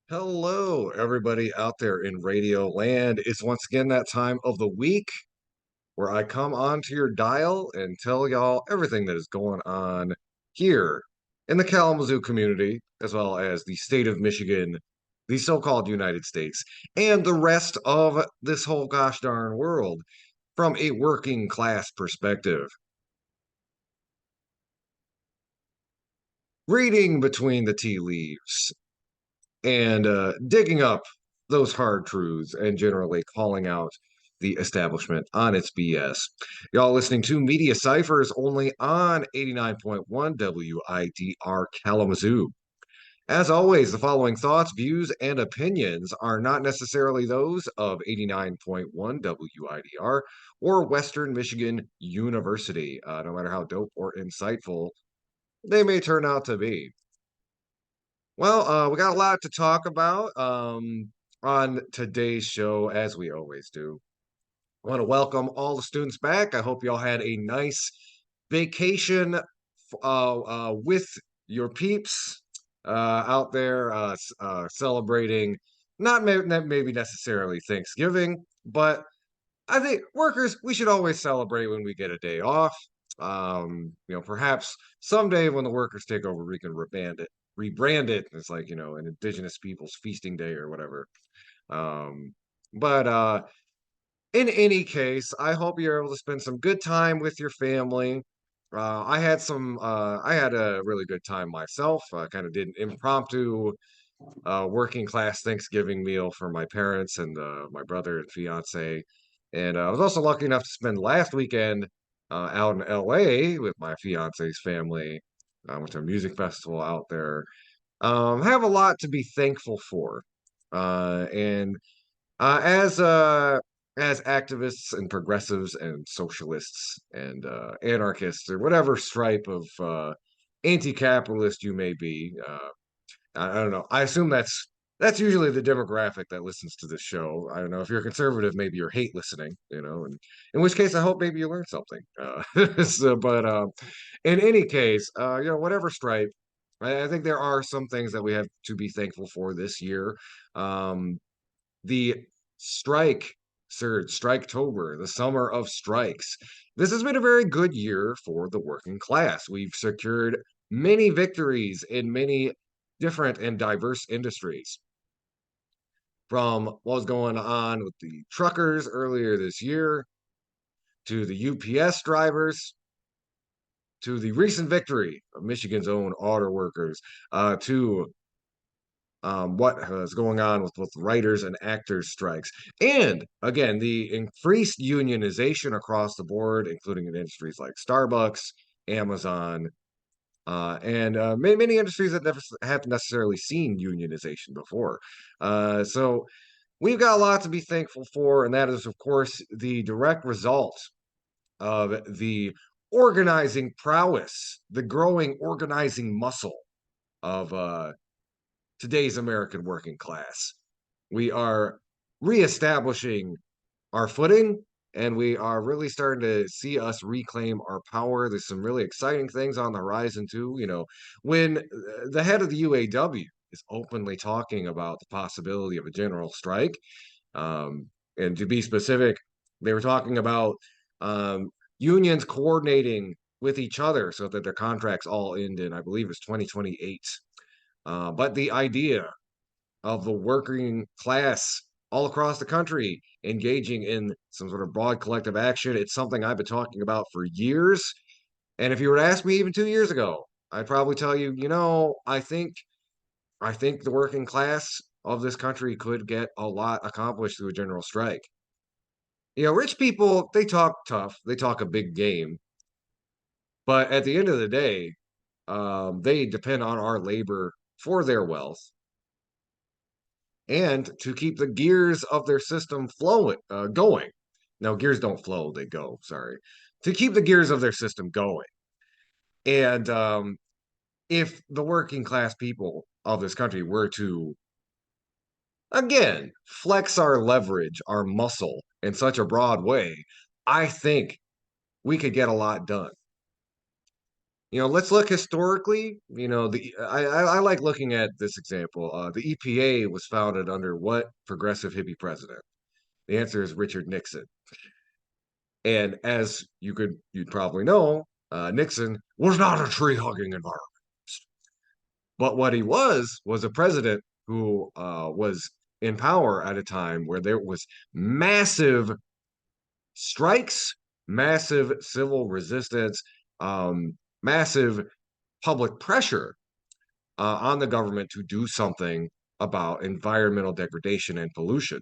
Hello, everybody out there in radio land. It's once again that time of the week where I come onto your dial and tell y'all everything that is going on here in the Kalamazoo community, as well as the state of Michigan, the so-called United States, and the rest of this whole gosh darn world from a working class perspective. Reading between the tea leaves and digging up those hard truths and generally calling out the establishment on its BS. Y'all listening to Media Cyphers only on 89.1 WIDR Kalamazoo. As always, the following thoughts, views, and opinions are not necessarily those of 89.1 WIDR or Western Michigan University, no matter how dope or insightful they may turn out to be. Well, we got a lot to talk about on today's show, as we always do. I want to welcome all the students back. I hope y'all had a nice vacation with your peeps out there celebrating, not maybe necessarily Thanksgiving, but I think workers, we should always celebrate when we get a day off. Perhaps someday when the workers take over, we can rebrand it. It's like, an Indigenous Peoples Feasting Day or whatever. But in any case, I hope you're able to spend some good time with your family. I had a really good time myself. I kind of did an impromptu working class Thanksgiving meal for my parents and my brother and fiance. And I was also lucky enough to spend last weekend out in LA with my fiance's family. I went to a music festival out there. Have a lot to be thankful for. And as activists and progressives and socialists and anarchists or whatever stripe of anti-capitalist you may be, I don't know. I assume that's usually the demographic that listens to this show. I don't know if you're a conservative, maybe you're hate listening, and in which case I hope maybe you learned something. But in any case, whatever stripe, I think there are some things that we have to be thankful for this year. The strike surge, Striketober, the summer of strikes. This has been a very good year for the working class. We've secured many victories in many different and diverse industries. From what was going on with the truckers earlier this year, to the UPS drivers, to the recent victory of Michigan's own auto workers, to what is going on with writers and actors strikes, and again the increased unionization across the board, including in industries like Starbucks, Amazon, and many industries that never have necessarily seen unionization before. So we've got a lot to be thankful for, and that is, of course, the direct result of the organizing prowess, the growing organizing muscle of today's American working class. We are reestablishing our footing, and we are really starting to see us reclaim our power. There's some really exciting things on the horizon too. When the head of the UAW is openly talking about the possibility of a general strike, and to be specific, they were talking about unions coordinating with each other so that their contracts all end in, I believe, it's 2028. But the idea of the working class all across the country engaging in some sort of broad collective action, it's something I've been talking about for years. And if you were to ask me even 2 years ago, I'd probably tell you, I think the working class of this country could get a lot accomplished through a general strike. Rich people, they talk tough, they talk a big game, but at the end of the day, they depend on our labor for their wealth and to keep the gears of their system flowing, going. Now, gears don't flow; they go. Sorry, to keep the gears of their system going. And if the working class people of this country were to again flex our leverage, our muscle in such a broad way, I think we could get a lot done. let's look historically. I like looking at this example. The EPA was founded under what progressive hippie president? The answer is Richard Nixon. And as you'd probably know, Nixon was not a tree hugging environment. But what he was a president who was in power at a time where there was massive strikes, massive civil resistance, massive public pressure on the government to do something about environmental degradation and pollution.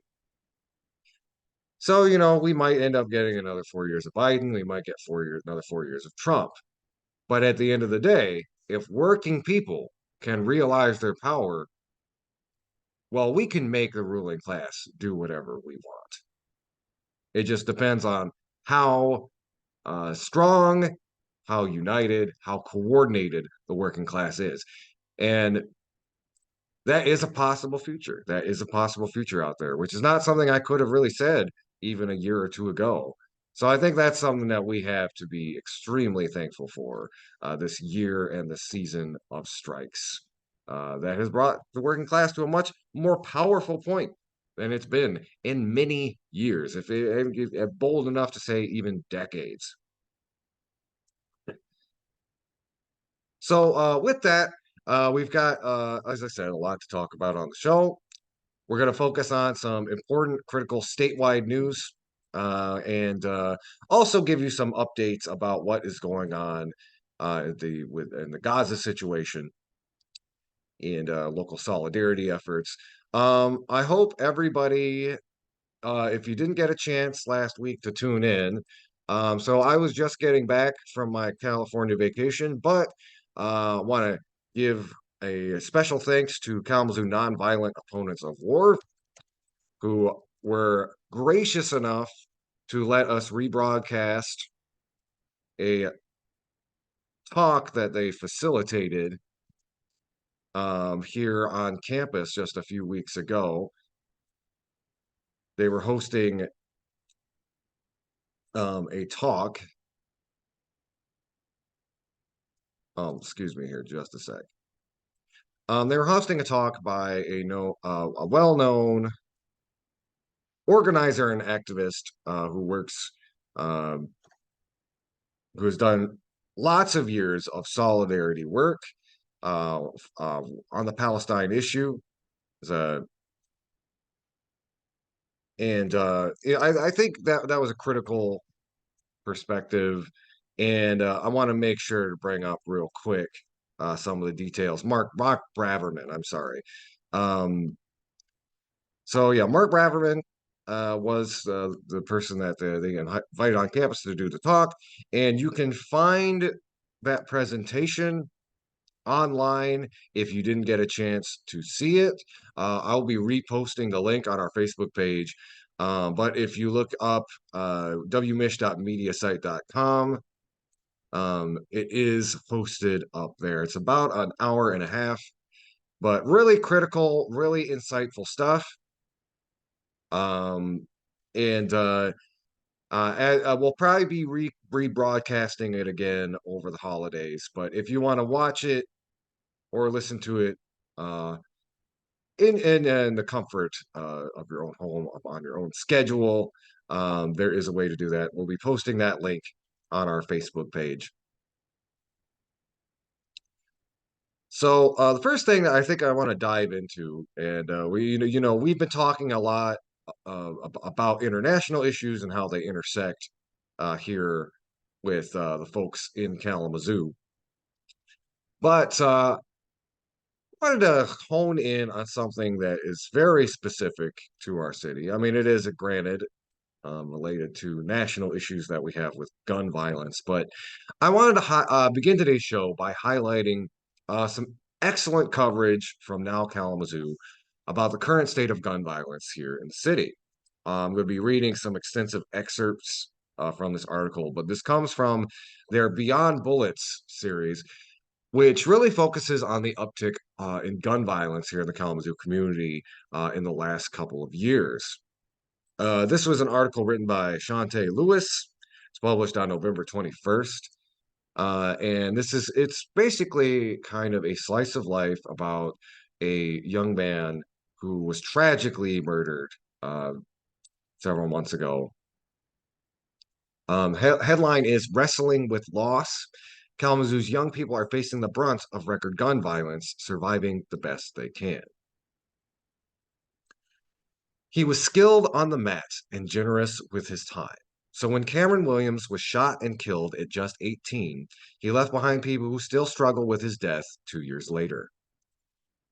So, we might end up getting another 4 years of Biden. We might get another 4 years of Trump. But at the end of the day, if working people can realize their power, well, we can make the ruling class do whatever we want. It just depends on how strong, how united, how coordinated the working class is. And that is a possible future. That is a possible future out there, which is not something I could have really said even a year or two ago. So I think that's something that we have to be extremely thankful for this year and the season of strikes that has brought the working class to a much more powerful point than it's been in many years, if bold enough to say even decades. So with that, we've got, as I said, a lot to talk about on the show. We're going to focus on some important, critical statewide news and also give you some updates about what is going on in the Gaza situation and local solidarity efforts. I hope everybody, if you didn't get a chance last week to tune in, so I was just getting back from my California vacation, but want to give a special thanks to Kalamazoo Nonviolent Opponents of War, who were gracious enough to let us rebroadcast a talk that they facilitated here on campus just a few weeks ago. They were hosting a talk. Excuse me here, just a sec. They were hosting a talk by a well-known organizer and activist who has done lots of years of solidarity work on the Palestine issue. I think that was a critical perspective, and I want to make sure to bring up real quick some of the details. Mark Braverman, I'm sorry. So yeah, Mark Braverman was the person that they invited on campus to do the talk, and you can find that presentation online if you didn't get a chance to see it. I'll be reposting the link on our Facebook page. But if you look up wmish.mediasite.com, it is posted up there. It's about an hour and a half, but really critical, really insightful stuff. And we'll probably be rebroadcasting it again over the holidays. But if you want to watch it or listen to it in the comfort of your own home, on your own schedule, there is a way to do that. We'll be posting that link on our Facebook page. So the first thing that I think I want to dive into, and we've been talking a lot about international issues and how they intersect here with the folks in Kalamazoo. But I wanted to hone in on something that is very specific to our city. I mean, it is granted related to national issues that we have with gun violence, but I wanted to begin today's show by highlighting some excellent coverage from Now Kalamazoo about the current state of gun violence here in the city. I'm going to be reading some extensive excerpts from this article, but this comes from their Beyond Bullets series, which really focuses on the uptick in gun violence here in the Kalamazoo community in the last couple of years. This was an article written by Shante Lewis. It's published on November 21st. And it's basically kind of a slice of life about a young man who was tragically murdered uh, several months ago. Headline is Wrestling with Loss. Kalamazoo's young people are facing the brunt of record gun violence, surviving the best they can. He was skilled on the mat and generous with his time. So when Cameron Williams was shot and killed at just 18, he left behind people who still struggle with his death 2 years later.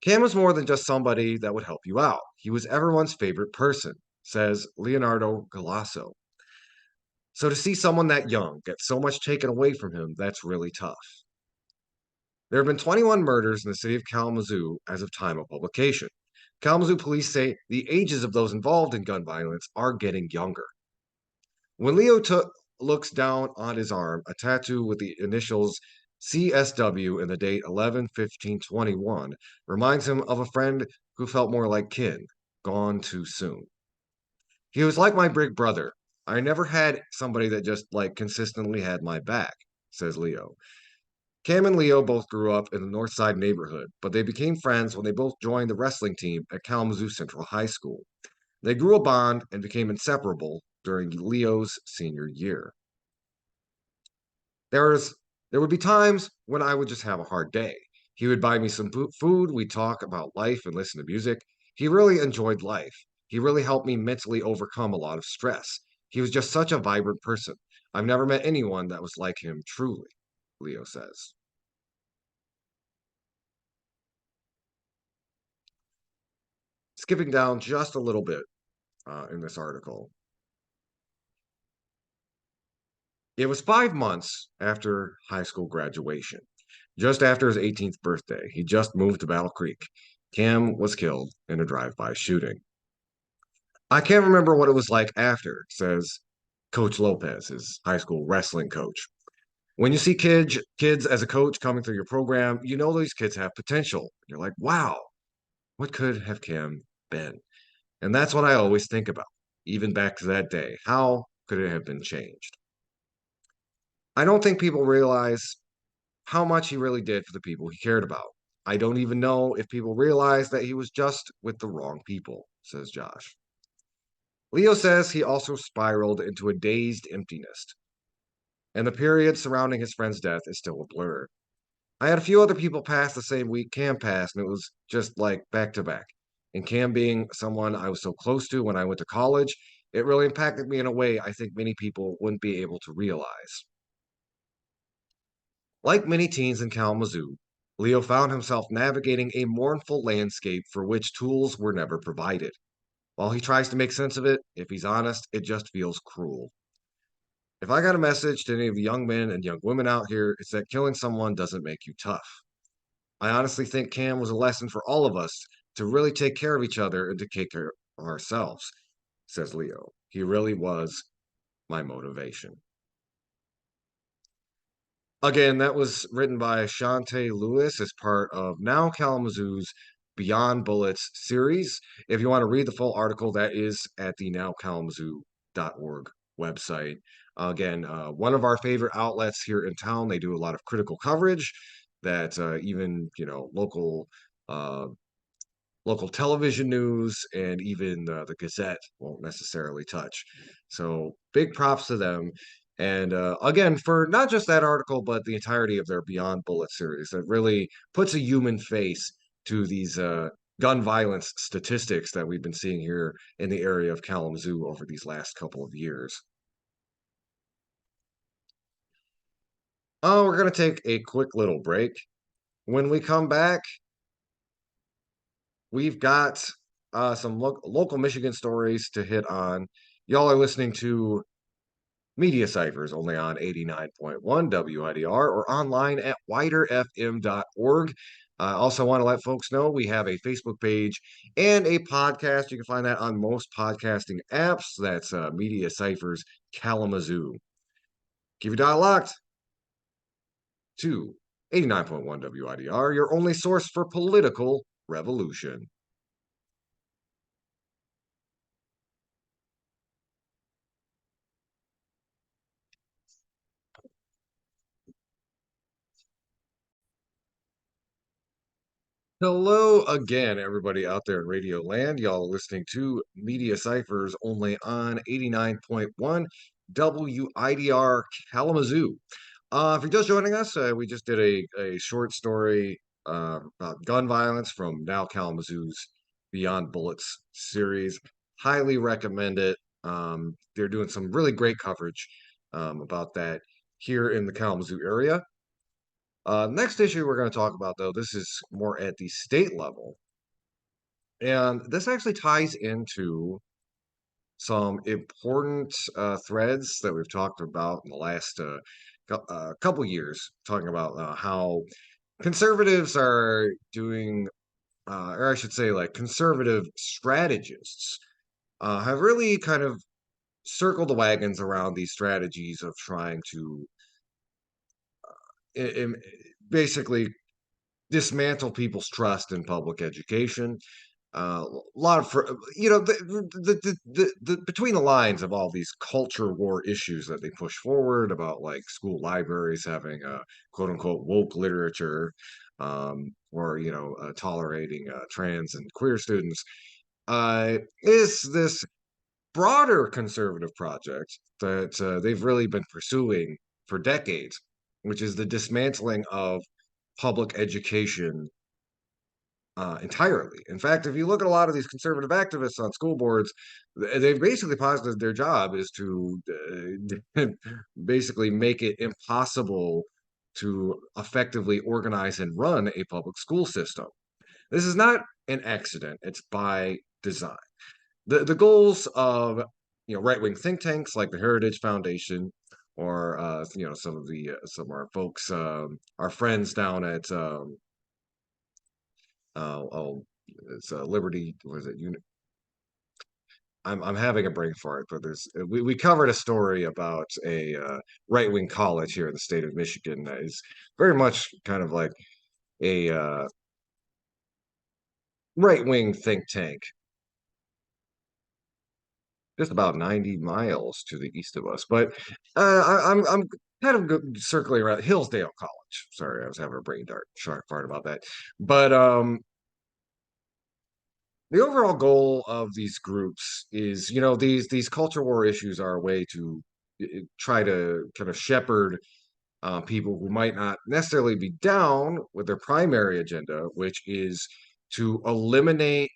Cam was more than just somebody that would help you out. He was everyone's favorite person, says Leonardo Galasso. So to see someone that young get so much taken away from him, that's really tough. There have been 21 murders in the city of Kalamazoo as of time of publication. Kalamazoo police say the ages of those involved in gun violence are getting younger. When looks down on his arm, a tattoo with the initials CSW and the date 11/15/21 reminds him of a friend who felt more like kin, gone too soon. He was like my big brother. I never had somebody that just like consistently had my back, says Leo. Cam and Leo both grew up in the North Side neighborhood, but they became friends when they both joined the wrestling team at Kalamazoo Central High School. They grew a bond and became inseparable during Leo's senior year. There was there would be times when I would just have a hard day. He would buy me some food, we'd talk about life and listen to music. He really enjoyed life. He really helped me mentally overcome a lot of stress. He was just such a vibrant person. I've never met anyone that was like him truly, Leo says. Skipping down just a little bit in this article. It was 5 months after high school graduation, just after his 18th birthday. He just moved to Battle Creek. Cam was killed in a drive-by shooting. I can't remember what it was like after, says Coach Lopez, his high school wrestling coach. When you see kids as a coach coming through your program, you know these kids have potential. You're like, wow, what could have Cam been? And that's what I always think about, even back to that day. How could it have been changed? I don't think people realize how much he really did for the people he cared about. I don't even know if people realize that he was just with the wrong people, says Josh. Leo says he also spiraled into a dazed emptiness, and the period surrounding his friend's death is still a blur. I had a few other people pass the same week Cam passed, and it was just like back to back. And Cam being someone I was so close to when I went to college, it really impacted me in a way I think many people wouldn't be able to realize. Like many teens in Kalamazoo, Leo found himself navigating a mournful landscape for which tools were never provided. While he tries to make sense of it, if he's honest, it just feels cruel. If I got a message to any of the young men and young women out here, it's that killing someone doesn't make you tough. I honestly think Cam was a lesson for all of us to really take care of each other and to take care of ourselves, says Leo. He really was my motivation. Again, that was written by Shante Lewis as part of Now Kalamazoo's Beyond Bullets series. If you want to read the full article, that is at the nowkalamazoo.org website. Again, one of our favorite outlets here in town. They do a lot of critical coverage that even uh, local television news and even the Gazette won't necessarily touch. So big props to them. And again, for not just that article, but the entirety of their Beyond Bullet series that really puts a human face to these gun violence statistics that we've been seeing here in the area of Kalamazoo over these last couple of years. Oh, we're going to take a quick little break. When we come back, we've got some local Michigan stories to hit on. Y'all are listening to Media Cyphers only on 89.1 WIDR or online at widerfm.org. I also want to let folks know we have a Facebook page and a podcast. You can find that on most podcasting apps. That's Media Cyphers Kalamazoo. Keep your dial locked to 89.1 WIDR, your only source for political revolution. Hello again, everybody out there in Radio Land. Y'all are listening to Media Cyphers only on 89.1 WIDR Kalamazoo. If you're just joining us, we just did a short story about gun violence from Now Kalamazoo's Beyond Bullets series. Highly recommend it. They're doing some really great coverage about that here in the Kalamazoo area. Next issue we're going to talk about, though, this is more at the state level. And this actually ties into some important threads that we've talked about in the last couple years, talking about how conservatives are doing, or I should say, like conservative strategists have really kind of circled the wagons around these strategies of trying to basically dismantle people's trust in public education. A lot of the between the lines of all these culture war issues that they push forward about like school libraries having a quote unquote woke literature, or tolerating trans and queer students, is this broader conservative project that they've really been pursuing for decades, which is the dismantling of public education entirely. In fact, if you look at a lot of these conservative activists on school boards, they've basically posited their job is to basically make it impossible to effectively organize and run a public school system. This is not an accident; it's by design. The goals of right-wing think tanks like the Heritage Foundation, or some of our folks, our friends down at it's Liberty. Was it? I'm having a brain fart, but we covered a story about a right wing college here in the state of Michigan that is very much kind of like a right wing think tank, just about 90 miles to the east of us. But I'm kind of circling around Hillsdale College. Sorry, I was having a brain fart about that. But the overall goal of these groups is, these culture war issues are a way to try to kind of shepherd people who might not necessarily be down with their primary agenda, which is to eliminate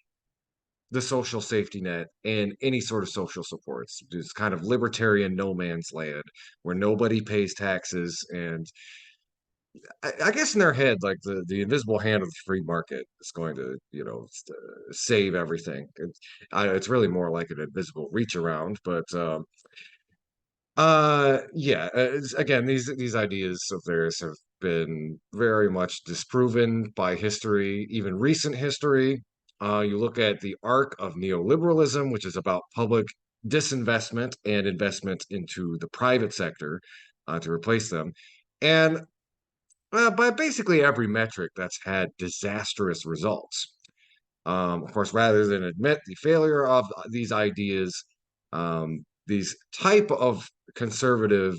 the social safety net and any sort of social supports. This kind of libertarian no man's land where nobody pays taxes, and I guess in their head, like the invisible hand of the free market is going to, save everything. It's really more like an invisible reach around, but yeah. Again, these ideas of theirs have been very much disproven by history, even recent history. You look at the arc of neoliberalism, which is about public disinvestment and investment into the private sector to replace them. And by basically every metric, that's had disastrous results. Of course, rather than admit the failure of these ideas, these type of conservative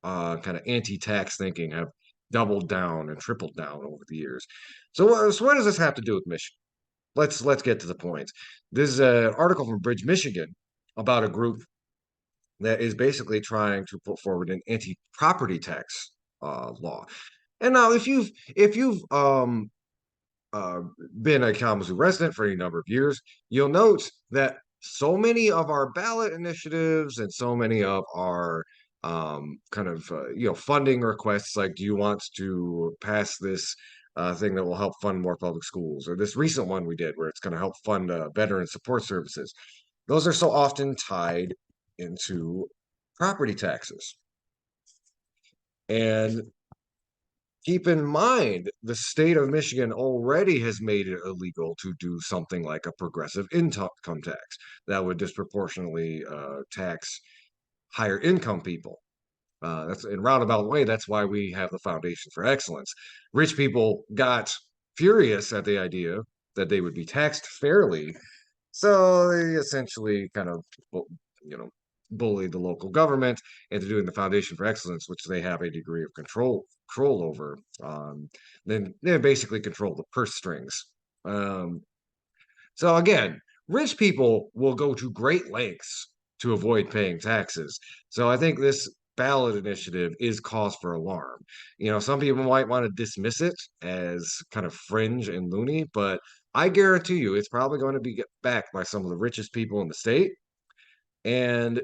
kind of anti-tax thinking have doubled down and tripled down over the years. So what does this have to do with Michigan? Let's get to the point. This is an article from Bridge, Michigan, about a group that is basically trying to put forward an anti-property tax law. And now, if you've uh, been a Kalamazoo resident for any number of years, you'll note that so many of our ballot initiatives and so many of our kind of funding requests, like, do you want to pass this thing that will help fund more public schools, or this recent one we did where it's going to help fund veteran support services, those are so often tied into property taxes. And keep in mind, the state of Michigan already has made it illegal to do something like a progressive income tax that would disproportionately tax higher income people. That's in roundabout way. That's why we have the Foundation for Excellence. Rich people got furious at the idea that they would be taxed fairly, so they essentially kind of, you know, bullied the local government into doing the Foundation for Excellence, which they have a degree of control over. Then they basically control the purse strings. Um, so again, rich people will go to great lengths to avoid paying taxes. So I think this ballot initiative is cause for alarm. Some people might want to dismiss it as kind of fringe and loony, but I guarantee you it's probably going to be backed by some of the richest people in the state. And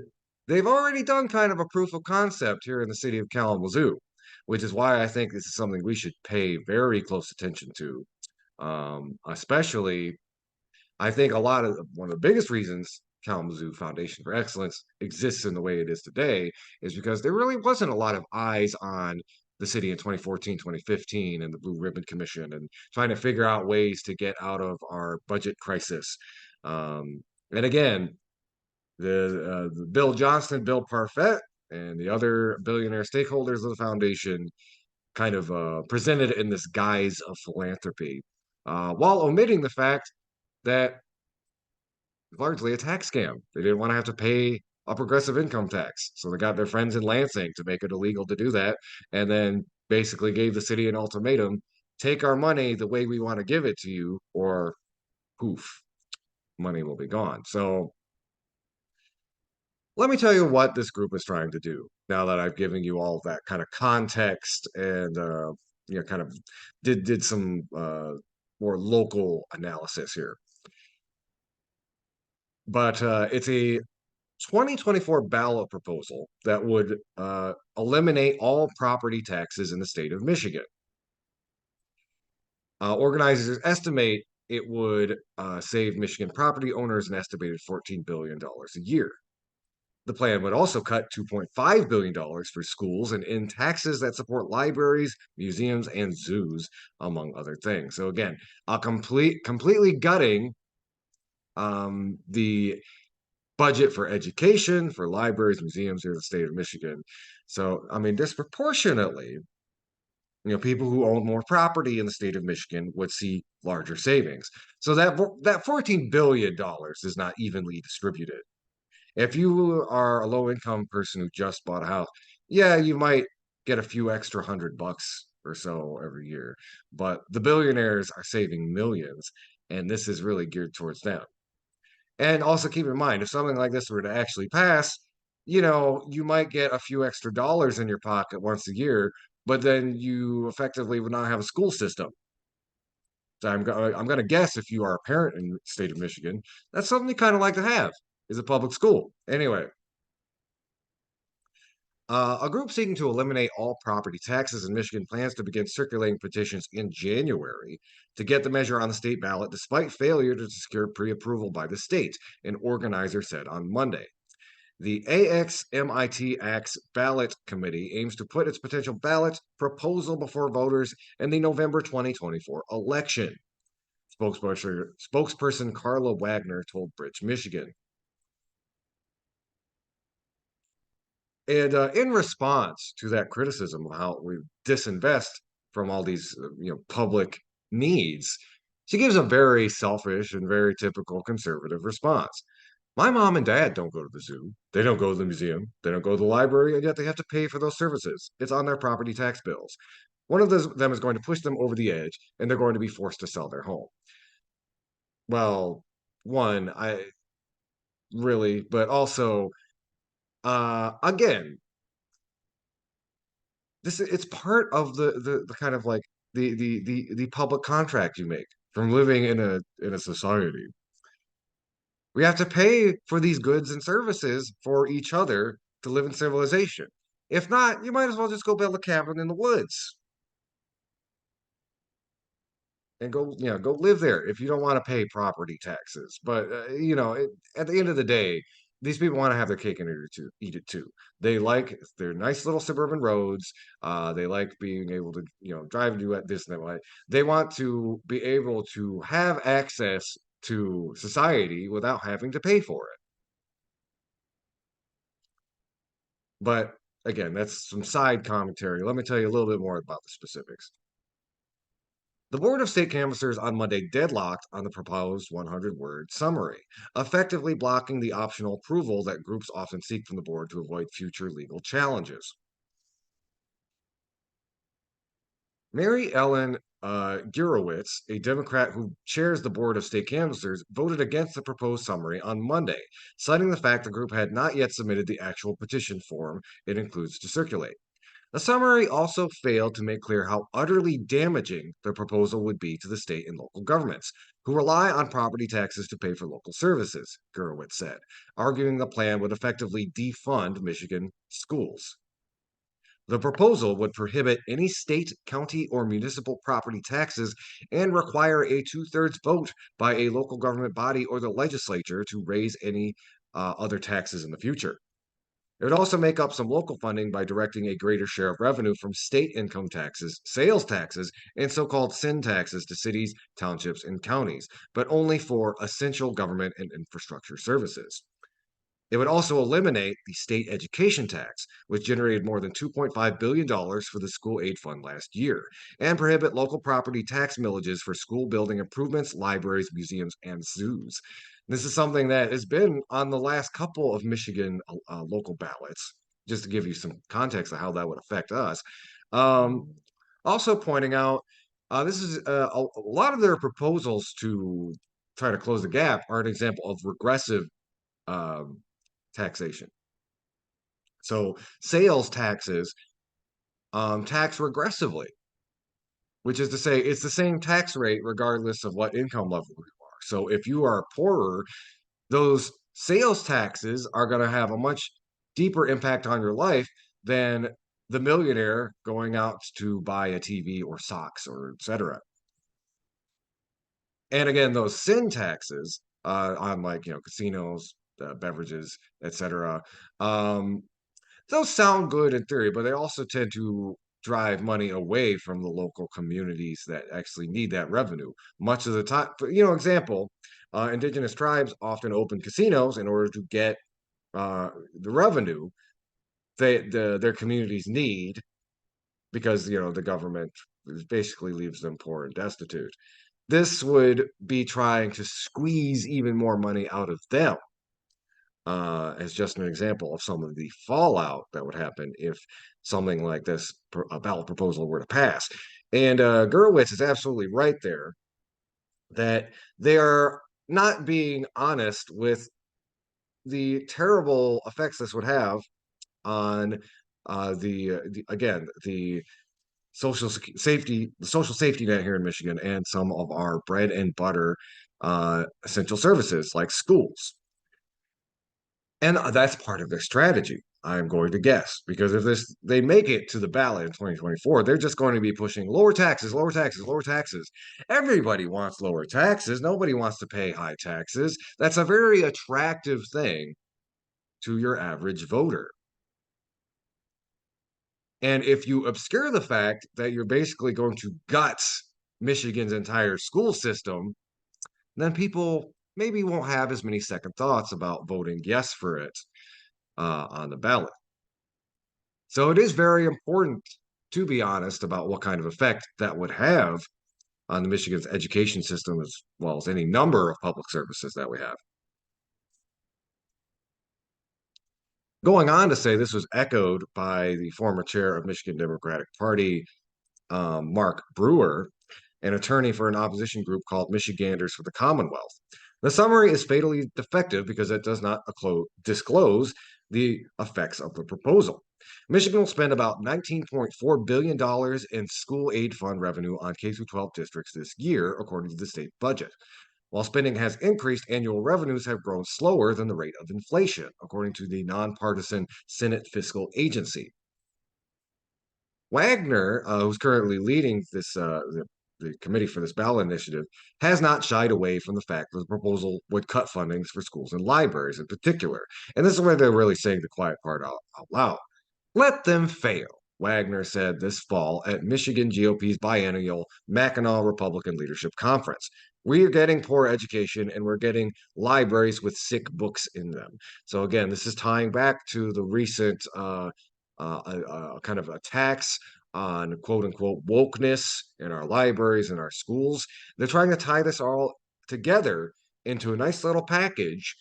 they've already done kind of a proof of concept here in the city of Kalamazoo, which is why I think this is something we should pay very close attention to. Especially, I think one of the biggest reasons Kalamazoo Foundation for Excellence exists in the way it is today is because there really wasn't a lot of eyes on the city in 2014, 2015, and the Blue Ribbon Commission and trying to figure out ways to get out of our budget crisis. And again, the Bill Johnston, Bill Parfett, and the other billionaire stakeholders of the foundation kind of presented it in this guise of philanthropy, while omitting the fact that largely a tax scam. They didn't want to have to pay a progressive income tax, so they got their friends in Lansing to make it illegal to do that, and then basically gave the city an ultimatum: take our money the way we want to give it to you, or poof, money will be gone. So let me tell you what this group is trying to do now that I've given you all that kind of context and kind of did some more local analysis here. But it's a 2024 ballot proposal that would eliminate all property taxes in the state of Michigan. Organizers estimate it would save Michigan property owners an estimated $14 billion a year. The plan would also cut $2.5 billion for schools and in taxes that support libraries, museums, and zoos, among other things. So again, completely gutting the budget for education, for libraries, museums here in the state of Michigan. So, I mean, disproportionately, people who own more property in the state of Michigan would see larger savings. So that $14 billion is not evenly distributed. If you are a low income person who just bought a house, yeah, you might get a few extra $100 or so every year. But the billionaires are saving millions, and this is really geared towards them. And also keep in mind, if something like this were to actually pass, you might get a few extra dollars in your pocket once a year, but then you effectively would not have a school system. So I'm going to guess if you are a parent in the state of Michigan, that's something you kind of like to have is a public school. Anyway, a group seeking to eliminate all property taxes in Michigan plans to begin circulating petitions in January to get the measure on the state ballot, despite failure to secure pre-approval by the state, an organizer said on Monday. The AXMIT Ballot Committee aims to put its potential ballot proposal before voters in the November 2024 election. Spokesperson Carla Wagner told Bridge, Michigan. And in response to that criticism of how we disinvest from all these, public needs, she gives a very selfish and very typical conservative response. My mom and dad don't go to the zoo. They don't go to the museum. They don't go to the library, and yet they have to pay for those services. It's on their property tax bills. One of them is going to push them over the edge, and they're going to be forced to sell their home. Well, one, I really, but also, again, it's part of the kind of like the public contract you make from living in a society. We have to pay for these goods and services for each other to live in civilization. If not, you might as well just go build a cabin in the woods and go live there if you don't want to pay property taxes. But at the end of the day, these people want to have their cake and eat it too. They like their nice little suburban roads. They like being able to drive and do this and that way. They want to be able to have access to society without having to pay for it. But again, that's some side commentary. Let me tell you a little bit more about the specifics. The Board of State Canvassers on Monday deadlocked on the proposed 100-word summary, effectively blocking the optional approval that groups often seek from the board to avoid future legal challenges. Mary Ellen Gurewitz, a Democrat who chairs the board of state canvassers, voted against the proposed summary on Monday, citing the fact the group had not yet submitted the actual petition form it includes to circulate. The summary also failed to make clear how utterly damaging the proposal would be to the state and local governments, who rely on property taxes to pay for local services, Gurewitz said, arguing the plan would effectively defund Michigan schools. The proposal would prohibit any state, county, or municipal property taxes and require a two-thirds vote by a local government body or the legislature to raise any other taxes in the future. It would also make up some local funding by directing a greater share of revenue from state income taxes, sales taxes, and so called sin taxes to cities, townships, and counties, but only for essential government and infrastructure services. It would also eliminate the state education tax, which generated more than $2.5 billion for the school aid fund last year, and prohibit local property tax millages for school building improvements, libraries, museums, and zoos. This is something that has been on the last couple of Michigan local ballots, just to give you some context of how that would affect us. Um, Also pointing out, this is a lot of their proposals to try to close the gap are an example of regressive um, taxation. So sales taxes tax regressively, which is to say it's the same tax rate regardless of what income level you are. So if you are poorer, those sales taxes are going to have a much deeper impact on your life than the millionaire going out to buy a TV or socks or etc. And again, those sin taxes on like casinos, beverages, etc. Um, those sound good in theory, but they also tend to drive money away from the local communities that actually need that revenue. Much of the time, example, indigenous tribes often open casinos in order to get the revenue their communities need because the government basically leaves them poor and destitute. This would be trying to squeeze even more money out of them as just an example of some of the fallout that would happen if something like this a ballot proposal were to pass. And Gurewitz is absolutely right there that they are not being honest with the terrible effects this would have on the social safety net here in Michigan, and some of our bread and butter essential services like schools. And that's part of their strategy, I'm going to guess, because if they make it to the ballot in 2024, they're just going to be pushing lower taxes, lower taxes, lower taxes. Everybody wants lower taxes. Nobody wants to pay high taxes. That's a very attractive thing to your average voter. And if you obscure the fact that you're basically going to gut Michigan's entire school system, then people maybe won't have as many second thoughts about voting yes for it on the ballot. So it is very important to be honest about what kind of effect that would have on the Michigan's education system as well as any number of public services that we have. Going on to say this was echoed by the former chair of Michigan Democratic Party, Mark Brewer, an attorney for an opposition group called Michiganders for the Commonwealth. The summary is fatally defective because it does not disclose the effects of the proposal. Michigan will spend about $19.4 billion in school aid fund revenue on K-12 districts this year, according to the state budget. While spending has increased, annual revenues have grown slower than the rate of inflation, according to the nonpartisan Senate Fiscal Agency. Wagner, who's currently leading the committee for this ballot initiative, has not shied away from the fact that the proposal would cut fundings for schools and libraries in particular. And this is where they're really saying the quiet part out loud. Let them fail, Wagner said this fall at Michigan GOP's biennial Mackinac Republican Leadership Conference. We are getting poor education and we're getting libraries with sick books in them. So again, this is tying back to the recent kind of attacks on quote unquote wokeness in our libraries and our schools. They're trying to tie this all together into a nice little package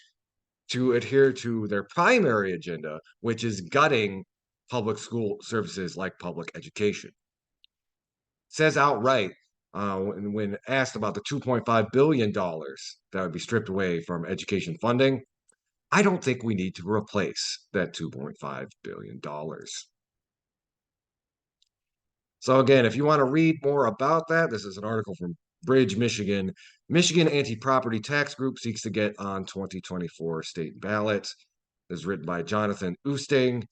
to adhere to their primary agenda, which is gutting public school services like public education. Says outright when asked about the $2.5 billion that would be stripped away from education funding, I don't think we need to replace that $2.5 billion. So again, if you want to read more about that, this is an article from Bridge, Michigan. Michigan Anti-Property Tax Group seeks to get on 2024 state ballot. This is written by Jonathan Oosting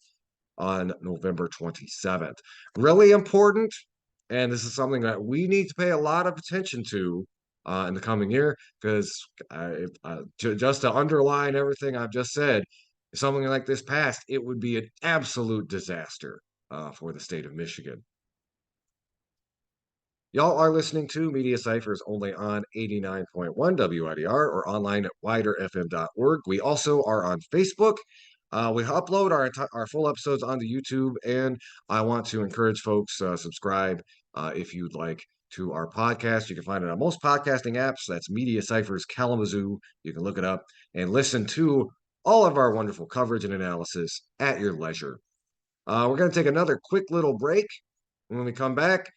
on November 27th. Really important, and this is something that we need to pay a lot of attention to in the coming year, because just to underline everything I've just said, if something like this passed, it would be an absolute disaster for the state of Michigan. Y'all are listening to Media Cyphers only on 89.1 WIDR or online at widerfm.org. We also are on Facebook. We upload our full episodes onto YouTube, and I want to encourage folks subscribe if you'd like to our podcast. You can find it on most podcasting apps. That's Media Cyphers Kalamazoo. You can look it up and listen to all of our wonderful coverage and analysis at your leisure. We're going to take another quick little break. When we come back,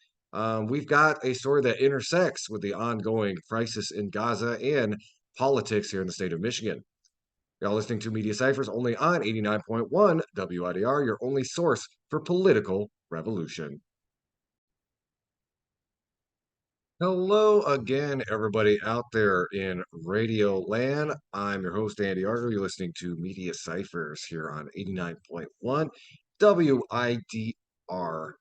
we've got a story that intersects with the ongoing crisis in Gaza and politics here in the state of Michigan. Y'all listening to Media Cyphers only on 89.1 WIDR, your only source for political revolution. Hello again, everybody out there in Radio Land. I'm your host, Andy Argo. You're listening to Media Cyphers here on 89.1 WIDR.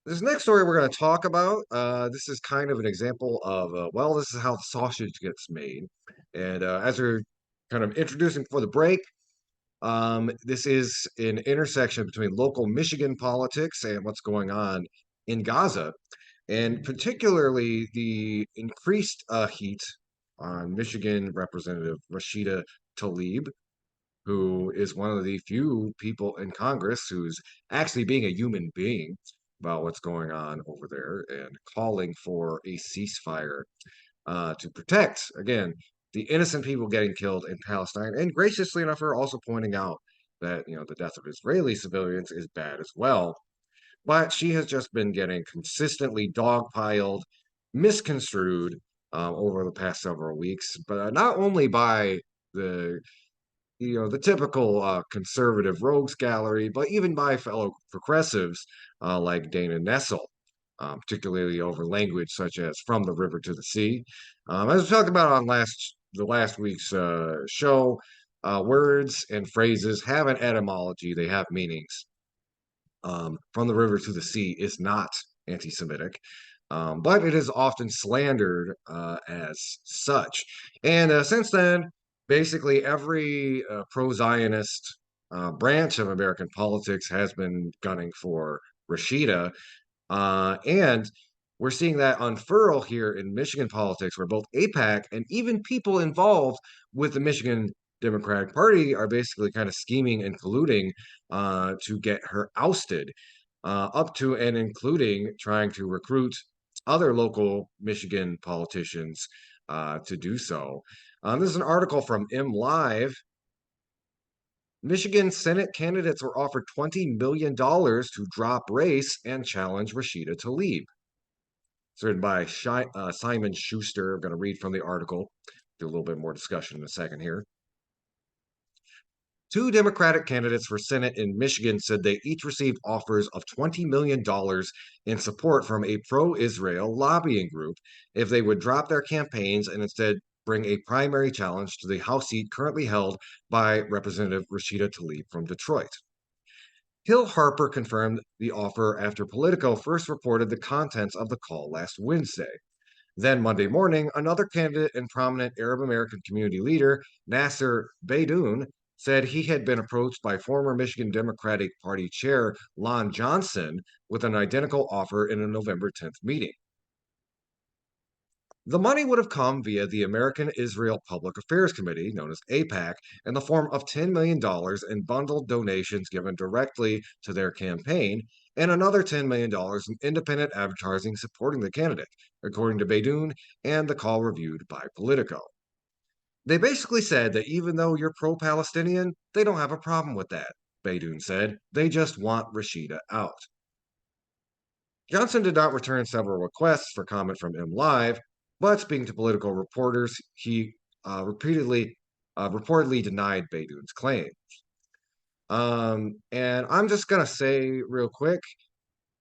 This next story we're going to talk about, this is kind of an example of, well, this is how the sausage gets made. And as we're kind of introducing for the break, this is an intersection between local Michigan politics and what's going on in Gaza, and particularly the increased heat on Michigan Representative Rashida Tlaib, who is one of the few people in Congress who's actually being a human being about what's going on over there and calling for a ceasefire to protect, again, the innocent people getting killed in Palestine. And graciously enough, her also pointing out that, the death of Israeli civilians is bad as well. But she has just been getting consistently dogpiled, misconstrued over the past several weeks, but not only by the the typical conservative rogues gallery, but even by fellow progressives like Dana Nessel, particularly over language such as "from the river to the sea." As we talked about on the last week's show, words and phrases have an etymology; they have meanings. "From the river to the sea" is not anti-Semitic. But it is often slandered as such. And since then, basically every pro-Zionist branch of American politics has been gunning for Rashida. And we're seeing that unfurl here in Michigan politics, where both AIPAC and even people involved with the Michigan Democratic Party are basically kind of scheming and colluding to get her ousted, up to and including trying to recruit other local Michigan politicians to do so. This is an article from MLive. Michigan Senate candidates were offered $20 million to drop race and challenge Rashida Tlaib. It's written by Simon Schuster. I'm going to read from the article, do a little bit more discussion in a second here. Two Democratic candidates for Senate in Michigan said they each received offers of $20 million in support from a pro-Israel lobbying group if they would drop their campaigns and instead bring a primary challenge to the House seat currently held by Representative Rashida Tlaib from Detroit. Hill Harper confirmed the offer after Politico first reported the contents of the call last Wednesday. Then Monday morning, another candidate and prominent Arab American community leader, Nasser Beydoun, said he had been approached by former Michigan Democratic Party Chair Lon Johnson with an identical offer in a November 10th meeting. The money would have come via the American Israel Public Affairs Committee, known as AIPAC, in the form of $10 million in bundled donations given directly to their campaign, and another $10 million in independent advertising supporting the candidate, according to Beydoun and the call reviewed by Politico. They basically said that even though you're pro-Palestinian, they don't have a problem with that, Beydoun said. They just want Rashida out. Johnson did not return several requests for comment from M Live, but speaking to political reporters, he reportedly denied Baidoon's claim. And I'm just gonna say real quick,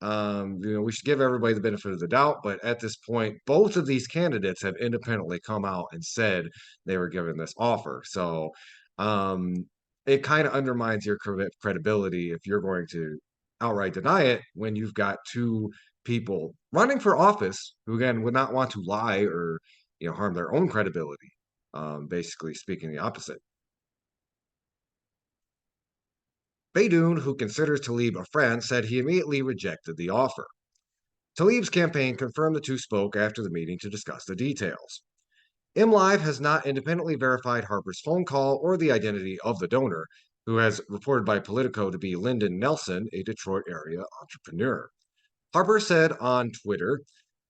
we should give everybody the benefit of the doubt, but at this point, both of these candidates have independently come out and said they were given this offer. So, um, it kind of undermines your credibility if you're going to outright deny it when you've got two people running for office who again would not want to lie or harm their own credibility. Basically speaking the opposite. Baidoon, who considers Tlaib a friend, said he immediately rejected the offer. Tlaib's campaign confirmed the two spoke after the meeting to discuss the details. MLive has not independently verified Harper's phone call or the identity of the donor, who has reported by Politico to be Lyndon Nelson, a Detroit area entrepreneur. Harper said on Twitter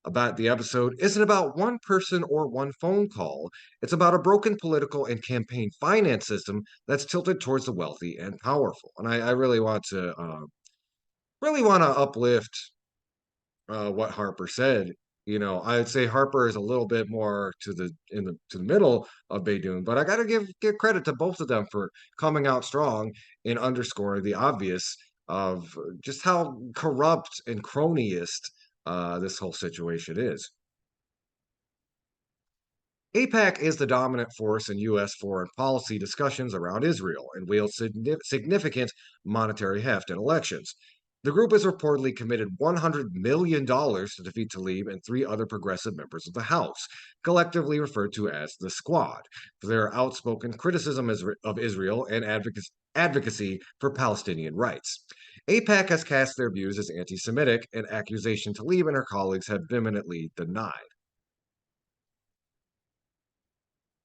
about the episode isn't about one person or one phone call. It's about a broken political and campaign finance system that's tilted towards the wealthy and powerful. And I really want to uplift what Harper said. I'd say Harper is a little bit more to the middle of Baidoon, but I got to give credit to both of them for coming out strong and underscoring the obvious of just how corrupt and cronyist this whole situation is. AIPAC is the dominant force in U.S. foreign policy discussions around Israel and wields significant monetary heft in elections. The group has reportedly committed $100 million to defeat Tlaib and three other progressive members of the House, collectively referred to as the Squad, for their outspoken criticism of Israel and advocacy for Palestinian rights. AIPAC has cast their views as anti Semitic, an accusation Tlaib and her colleagues have vehemently denied.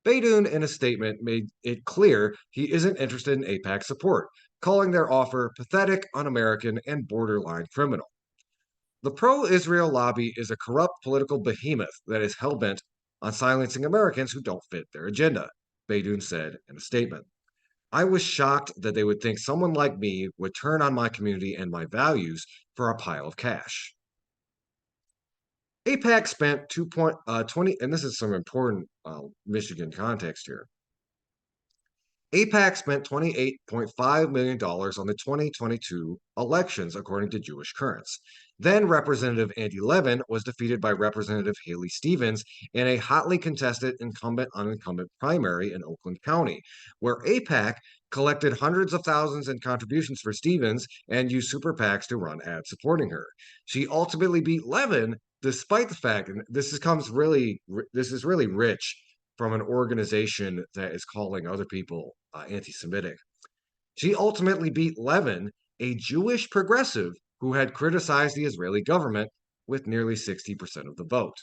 Baidoon, in a statement, made it clear he isn't interested in AIPAC support, calling their offer pathetic, un American, and borderline criminal. The pro Israel lobby is a corrupt political behemoth that is hell bent on silencing Americans who don't fit their agenda, Baidoon said in a statement. I was shocked that they would think someone like me would turn on my community and my values for a pile of cash. AIPAC spent 2.20, and this is some important Michigan context here. AIPAC spent $28.5 million on the 2022 elections, according to Jewish Currents. Then Representative Andy Levin was defeated by Representative Haley Stevens in a hotly contested incumbent-unincumbent primary in Oakland County, where AIPAC collected hundreds of thousands in contributions for Stevens and used super PACs to run ads supporting her. She ultimately beat Levin, despite the fact, and this is really rich from an organization that is calling other people anti-Semitic. She ultimately beat Levin, a Jewish progressive who had criticized the Israeli government with nearly 60% of the vote.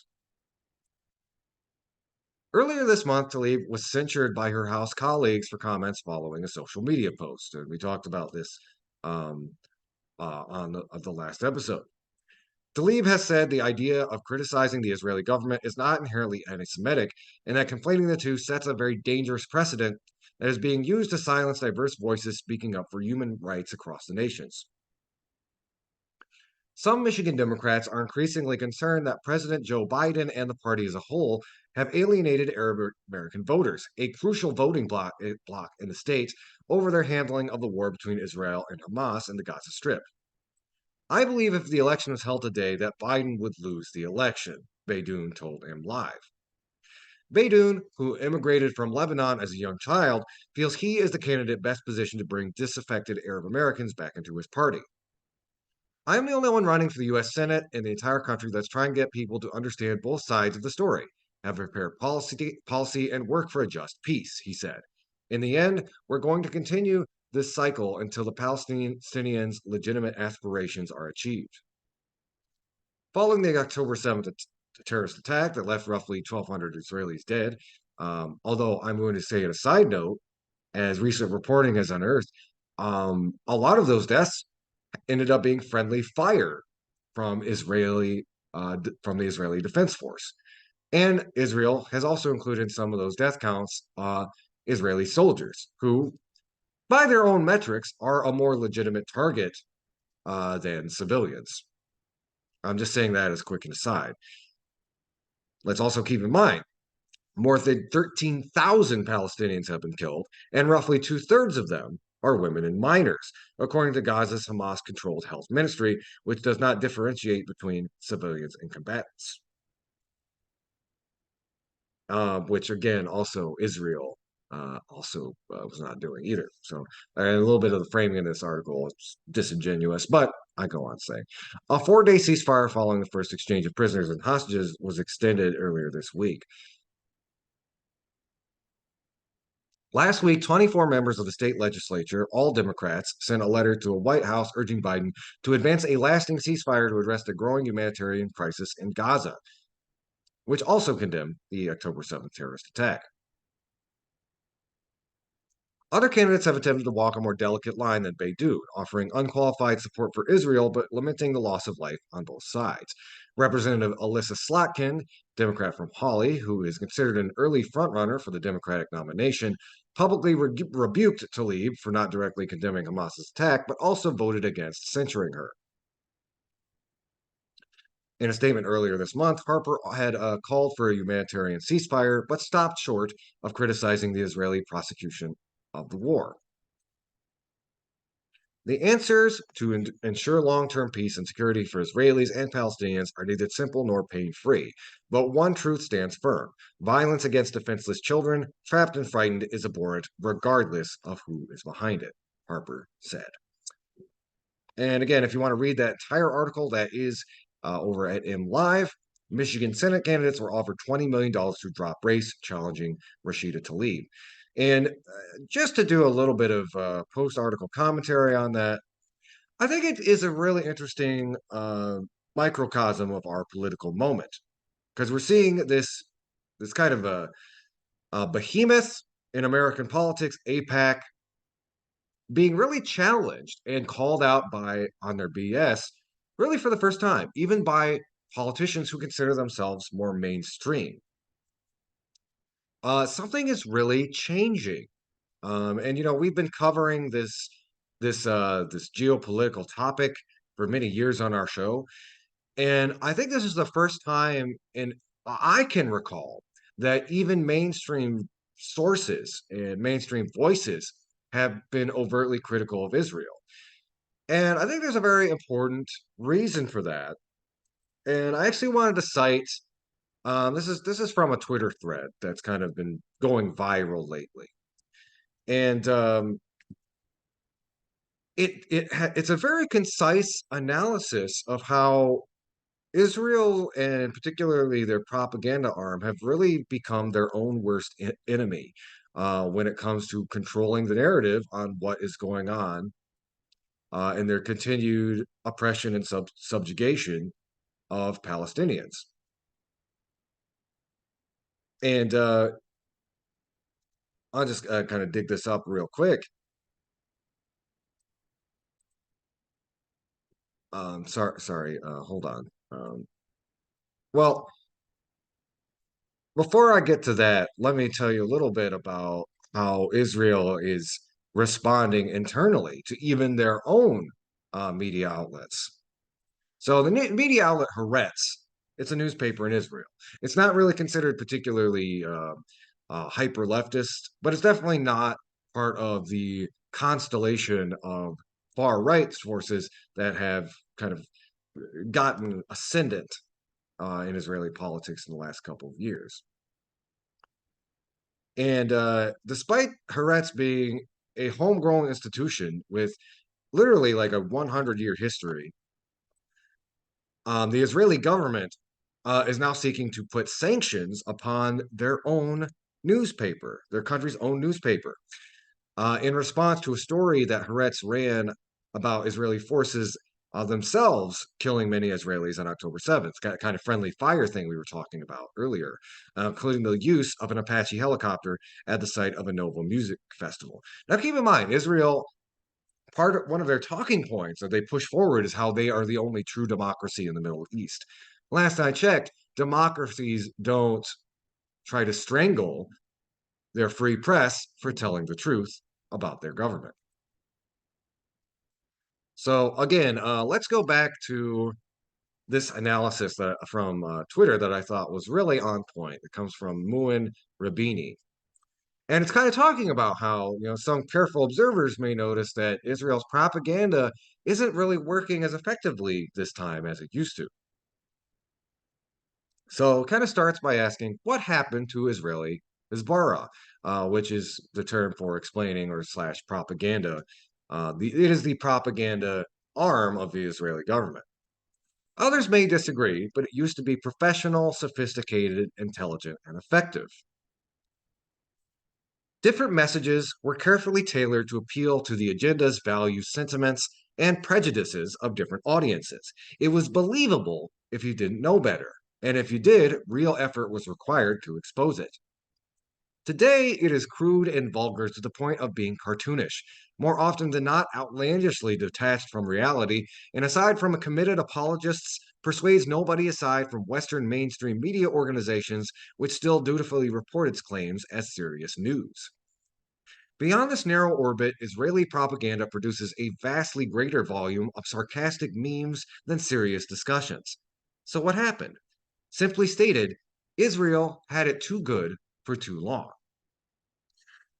Earlier this month, Tlaib was censured by her House colleagues for comments following a social media post. And we talked about this on the last episode. Tlaib has said the idea of criticizing the Israeli government is not inherently anti-Semitic, and that conflating the two sets a very dangerous precedent that is being used to silence diverse voices speaking up for human rights across the nations. Some Michigan Democrats are increasingly concerned that President Joe Biden and the party as a whole have alienated Arab American voters, a crucial voting bloc in the state, over their handling of the war between Israel and Hamas in the Gaza Strip. I believe if the election was held today, that Biden would lose the election, Baidoon told M Live. Baidoon, who immigrated from Lebanon as a young child, feels he is the candidate best positioned to bring disaffected Arab Americans back into his party. I am the only one running for the U.S. Senate in the entire country that's trying to get people to understand both sides of the story, have prepared policy, and work for a just peace, he said. In the end, we're going to continue this cycle until the Palestinians' legitimate aspirations are achieved. Following the October 7th terrorist attack that left roughly 1,200 Israelis dead, although I'm going to say in a side note, as recent reporting has unearthed, a lot of those deaths ended up being friendly fire from the Israeli Defense Force. And Israel has also included in some of those death counts Israeli soldiers who, by their own metrics, are a more legitimate target than civilians. I'm just saying that as quick an aside. Let's also keep in mind more than 13,000 Palestinians have been killed, and roughly two-thirds of them are women and minors, according to Gaza's Hamas-controlled health ministry, which does not differentiate between civilians and combatants. Which again, also Israel also was not doing either. So a little bit of the framing in this article is disingenuous, but I go on saying a 4-day ceasefire following the first exchange of prisoners and hostages was extended earlier this week. Last week, 24 members of the state legislature, all Democrats, sent a letter to the White House urging Biden to advance a lasting ceasefire to address the growing humanitarian crisis in Gaza, which also condemned the October 7th terrorist attack. Other candidates have attempted to walk a more delicate line than bode, offering unqualified support for Israel but lamenting the loss of life on both sides. Representative Alyssa Slotkin, Democrat from Hawley, who is considered an early frontrunner for the Democratic nomination, publicly rebuked Tlaib for not directly condemning Hamas's attack, but also voted against censuring her. In a statement earlier this month, Harper had called for a humanitarian ceasefire, but stopped short of criticizing the Israeli prosecution of the war. The answers to ensure long-term peace and security for Israelis and Palestinians are neither simple nor pain-free, but one truth stands firm. Violence against defenseless children, trapped and frightened, is abhorrent, regardless of who is behind it, Harper said. And again, if you want to read that entire article, that is over at MLive. Michigan Senate candidates were offered $20 million to drop race, challenging Rashida Tlaib. And just to do a little bit of post-article commentary on that, I think it is a really interesting microcosm of our political moment, because we're seeing this kind of a behemoth in American politics, AIPAC, being really challenged and called out on their BS, really for the first time, even by politicians who consider themselves more mainstream. Something is really changing, and we've been covering this geopolitical topic for many years on our show, and I think this is the first time I can recall that even mainstream sources and mainstream voices have been overtly critical of Israel. And I think there's a very important reason for that. And I actually wanted to cite this is from a Twitter thread that's kind of been going viral lately. And it's a very concise analysis of how Israel and particularly their propaganda arm have really become their own worst enemy when it comes to controlling the narrative on what is going on and their continued oppression and subjugation of Palestinians. And I'll just kind of dig this up real quick. Sorry, hold on. Well, before I get to that, let me tell you a little bit about how Israel is responding internally to even their own media outlets. So the media outlet Haaretz, it's a newspaper in Israel. It's not really considered particularly hyper leftist, but it's definitely not part of the constellation of far right forces that have kind of gotten ascendant in Israeli politics in the last couple of years. And despite Haaretz being a homegrown institution with literally like a 100-year history, the Israeli government is now seeking to put sanctions upon their own newspaper, their country's own newspaper, in response to a story that Haaretz ran about Israeli forces themselves killing many Israelis on October 7th. That kind of friendly fire thing we were talking about earlier, including the use of an Apache helicopter at the site of a Nova music festival. Now, keep in mind, Israel, one of their talking points that they push forward is how they are the only true democracy in the Middle East. Last I checked, democracies don't try to strangle their free press for telling the truth about their government. So again, let's go back to this analysis from Twitter that I thought was really on point. It comes from Muin Rabini. And it's kind of talking about how, some careful observers may notice that Israel's propaganda isn't really working as effectively this time as it used to. So it kind of starts by asking what happened to Israeli Hezbollah, which is the term for explaining or slash propaganda. It is the propaganda arm of the Israeli government. Others may disagree, but it used to be professional, sophisticated, intelligent, and effective. Different messages were carefully tailored to appeal to the agendas, values, sentiments, and prejudices of different audiences. It was believable if you didn't know better, and if you did, real effort was required to expose it. Today, it is crude and vulgar to the point of being cartoonish, more often than not outlandishly detached from reality, and aside from committed apologists, persuades nobody aside from Western mainstream media organizations which still dutifully report its claims as serious news. Beyond this narrow orbit, Israeli propaganda produces a vastly greater volume of sarcastic memes than serious discussions. So, what happened? Simply stated, Israel had it too good for too long.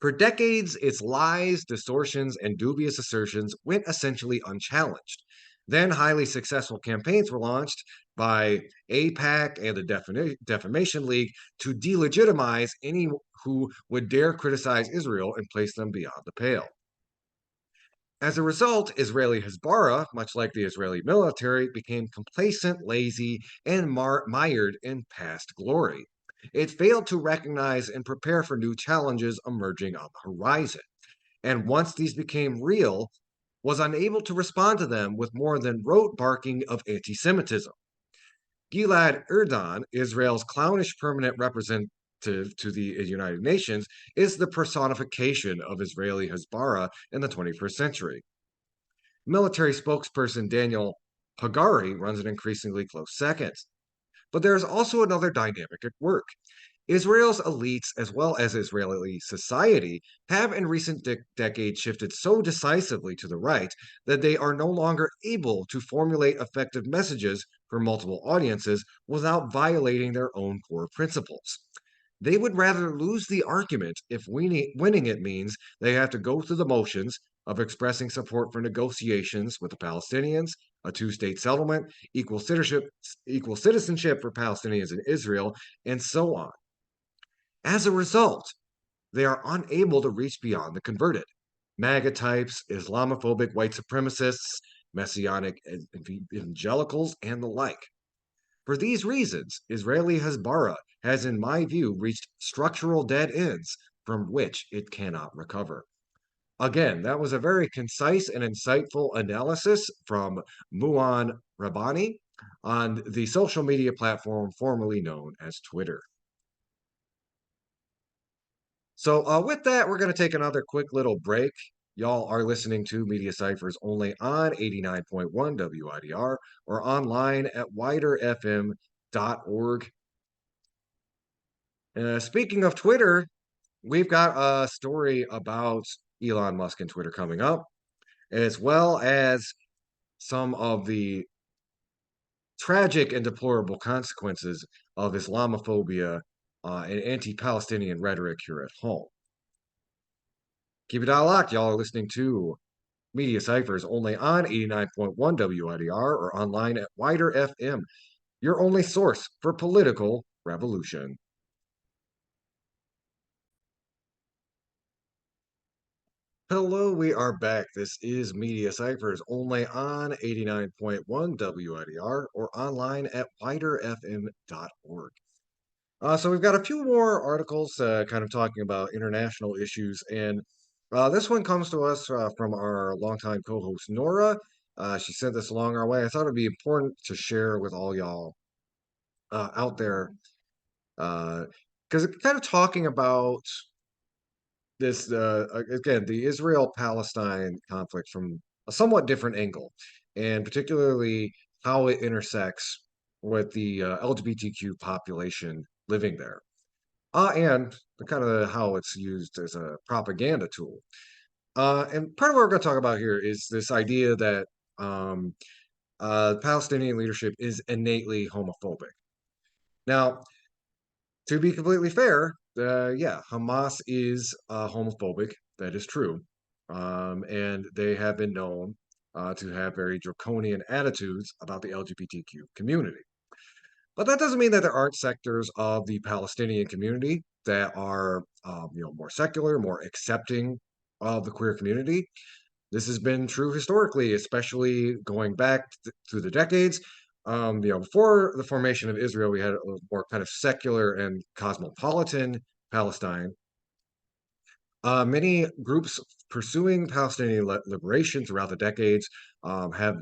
For decades, its lies, distortions, and dubious assertions went essentially unchallenged. Then, highly successful campaigns were launched by AIPAC and the Defamation League to delegitimize any who would dare criticize Israel and place them beyond the pale. As a result, Israeli Hezbollah, much like the Israeli military, became complacent, lazy, and mired in past glory. It failed to recognize and prepare for new challenges emerging on the horizon, and once these became real, was unable to respond to them with more than rote barking of anti-Semitism. Gilad Erdan, Israel's clownish permanent representative to the United Nations, is the personification of Israeli Hezbollah in the 21st century. Military spokesperson Daniel Hagari runs an increasingly close second. But there is also another dynamic at work. Israel's elites, as well as Israeli society, have in recent decades shifted so decisively to the right that they are no longer able to formulate effective messages for multiple audiences without violating their own core principles. They would rather lose the argument if winning it means they have to go through the motions of expressing support for negotiations with the Palestinians, a two-state settlement, equal citizenship for Palestinians in Israel, and so on. As a result, they are unable to reach beyond the converted. MAGA types, Islamophobic white supremacists, messianic evangelicals, and the like. For these reasons, Israeli Hezbollah has, in my view, reached structural dead ends from which it cannot recover. Again, that was a very concise and insightful analysis from Muan Rabani on the social media platform formerly known as Twitter. So, with that, we're going to take another quick little break. Y'all are listening to Media Cyphers only on 89.1 WIDR or online at widerfm.org. Speaking of Twitter, we've got a story about Elon Musk and Twitter coming up, as well as some of the tragic and deplorable consequences of Islamophobia and anti-Palestinian rhetoric here at home. Keep it all locked. Y'all are listening to Media Cyphers only on 89.1 WIDR or online at Wider FM, your only source for political revolution. Hello, we are back. This is Media Cyphers only on 89.1 WIDR or online at widerfm.org. So we've got a few more articles kind of talking about international issues, and this one comes to us from our longtime co-host Nora. She sent this along our way. I thought it'd be important to share with all y'all out there because it's kind of talking about this again, the Israel-Palestine conflict from a somewhat different angle, and particularly how it intersects with the LGBTQ population living there, and the kind of how it's used as a propaganda tool. And part of what we're going to talk about here is this idea that Palestinian leadership is innately homophobic. Now, to be completely fair, yeah, Hamas is homophobic. That is true. And they have been known to have very draconian attitudes about the LGBTQ community. But that doesn't mean that there aren't sectors of the Palestinian community that are, more secular, more accepting of the queer community. This has been true historically, especially going back through the decades. Before the formation of Israel, we had a more kind of secular and cosmopolitan Palestine. Many groups pursuing Palestinian liberation throughout the decades have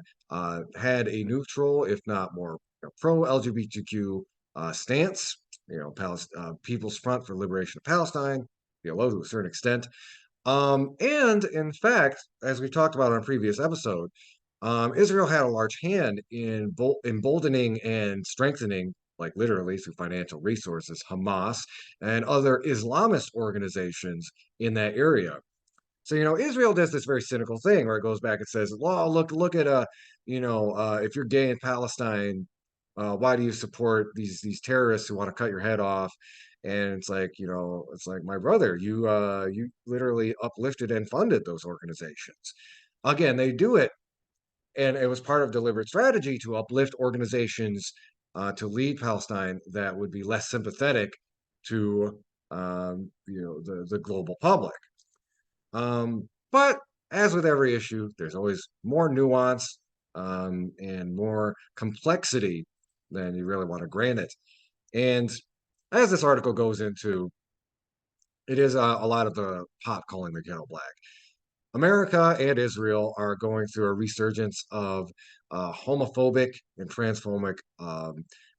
had a neutral, if not more pro LGBTQ stance. People's Front for Liberation of Palestine, PLO to a certain extent. And in fact, as we talked about on a previous episode, Israel had a large hand in emboldening and strengthening, like literally through financial resources, Hamas and other Islamist organizations in that area. So, Israel does this very cynical thing where it goes back and says, "Well, look at if you're gay in Palestine, why do you support these terrorists who want to cut your head off?" And it's like, my brother, you literally uplifted and funded those organizations. Again, they do it, and it was part of deliberate strategy to uplift organizations to lead Palestine that would be less sympathetic to the global public. But as with every issue, there's always more nuance and more complexity than you really want to grant it. And as this article goes into, it is a lot of the pot calling the kettle black. America and Israel are going through a resurgence of homophobic and transphobic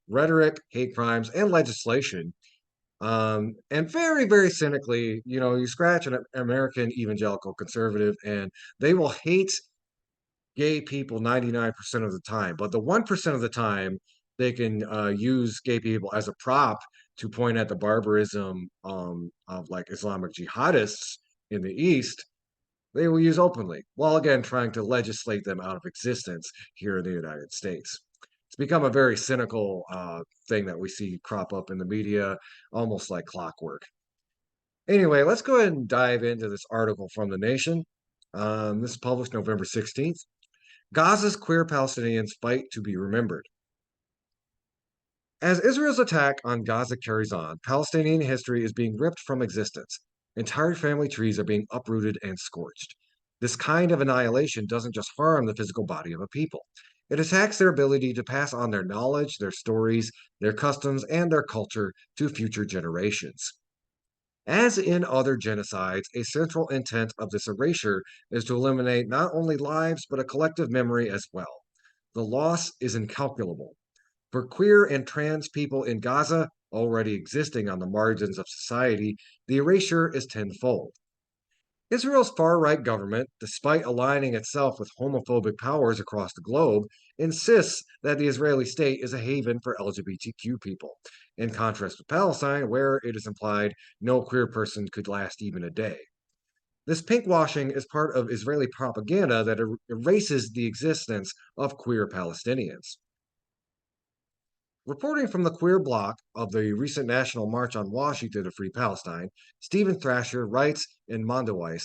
rhetoric, hate crimes, and legislation. And very, very cynically, you scratch an American evangelical conservative, and they will hate gay people 99% of the time. But the 1% of the time, they can use gay people as a prop to point at the barbarism of like Islamic jihadists in the East. They will use openly, while again trying to legislate them out of existence here in the United States. It's become a very cynical thing that we see crop up in the media, almost like clockwork. Anyway, let's go ahead and dive into this article from The Nation. This is published November 16th. Gaza's queer Palestinians fight to be remembered. As Israel's attack on Gaza carries on, Palestinian history is being ripped from existence. Entire family trees are being uprooted and scorched. This kind of annihilation doesn't just harm the physical body of a people, it attacks their ability to pass on their knowledge, their stories, their customs, and their culture to future generations. As in other genocides, a central intent of this erasure is to eliminate not only lives, but a collective memory as well. The loss is incalculable. For queer and trans people in Gaza, already existing on the margins of society, the erasure is tenfold. Israel's far right government, despite aligning itself with homophobic powers across the globe, insists that the Israeli state is a haven for LGBTQ people, in contrast with Palestine, where it is implied no queer person could last even a day. This pinkwashing is part of Israeli propaganda that erases the existence of queer Palestinians. Reporting from the queer bloc of the recent National March on Washington to Free Palestine, Stephen Thrasher writes in Mondoweiss,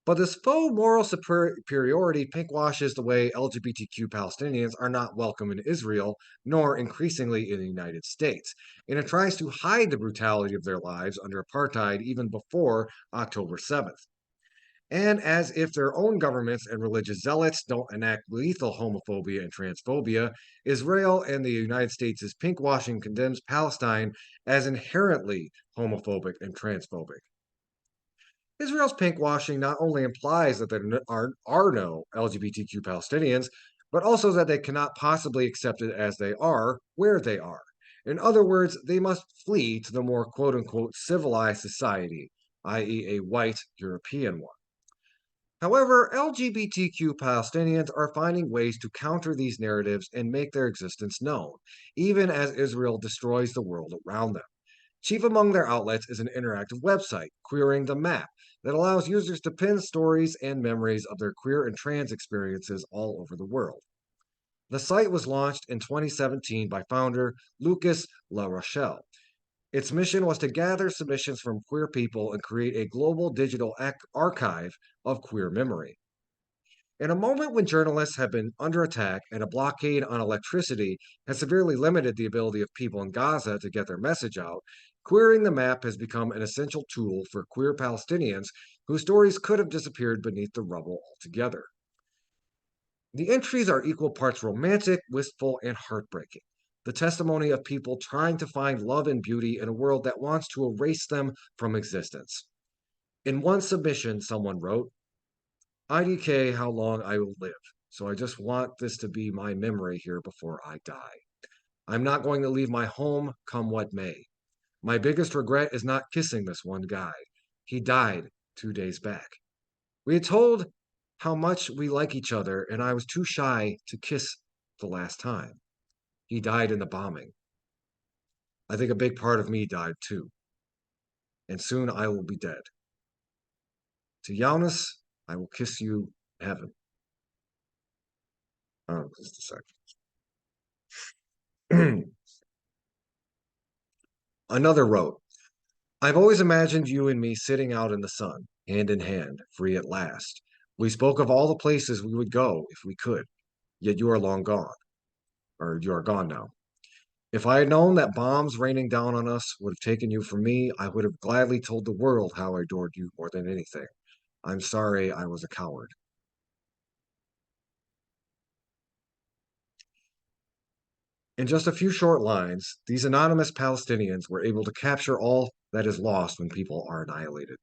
but this faux moral superiority pinkwashes the way LGBTQ Palestinians are not welcome in Israel, nor increasingly in the United States, and it tries to hide the brutality of their lives under apartheid even before October 7th. And as if their own governments and religious zealots don't enact lethal homophobia and transphobia, Israel and the United States' pinkwashing condemns Palestine as inherently homophobic and transphobic. Israel's pinkwashing not only implies that there are no LGBTQ Palestinians, but also that they cannot possibly accept it as they are, where they are. In other words, they must flee to the more quote unquote civilized society, i.e., a white European one. However, LGBTQ Palestinians are finding ways to counter these narratives and make their existence known, even as Israel destroys the world around them. Chief among their outlets is an interactive website, Queering the Map, that allows users to pin stories and memories of their queer and trans experiences all over the world. The site was launched in 2017 by founder Lucas La Rochelle. Its mission was to gather submissions from queer people and create a global digital archive of queer memory. In a moment when journalists have been under attack and a blockade on electricity has severely limited the ability of people in Gaza to get their message out, queering the map has become an essential tool for queer Palestinians whose stories could have disappeared beneath the rubble altogether. The entries are equal parts romantic, wistful, and heartbreaking. The testimony of people trying to find love and beauty in a world that wants to erase them from existence. In one submission, someone wrote, IDK how long I will live, so I just want this to be my memory here before I die. I'm not going to leave my home come what may. My biggest regret is not kissing this one guy. He died 2 days back. We had told how much we like each other, and I was too shy to kiss the last time. He died in the bombing. I think a big part of me died too, and soon I will be dead. To Giannis, I will kiss you in heaven. Oh, just a second. Another wrote, I've always imagined you and me sitting out in the sun, hand in hand, free at last. We spoke of all the places we would go if we could, yet you are long gone, or you are gone now. If I had known that bombs raining down on us would have taken you from me, I would have gladly told the world how I adored you more than anything. I'm sorry I was a coward. In just a few short lines, these anonymous Palestinians were able to capture all that is lost when people are annihilated.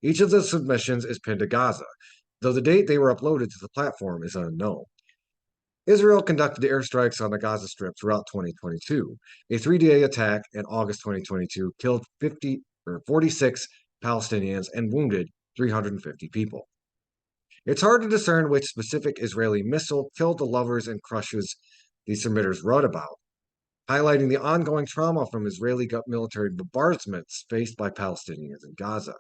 Each of the submissions is pinned to Gaza, though the date they were uploaded to the platform is unknown. Israel conducted airstrikes on the Gaza Strip throughout 2022. A 3-day attack in August 2022 killed 46 Palestinians and wounded 350 people. It's hard to discern which specific Israeli missile killed the lovers and crushes these submitters wrote about, highlighting the ongoing trauma from Israeli military bombardments faced by Palestinians in Gaza.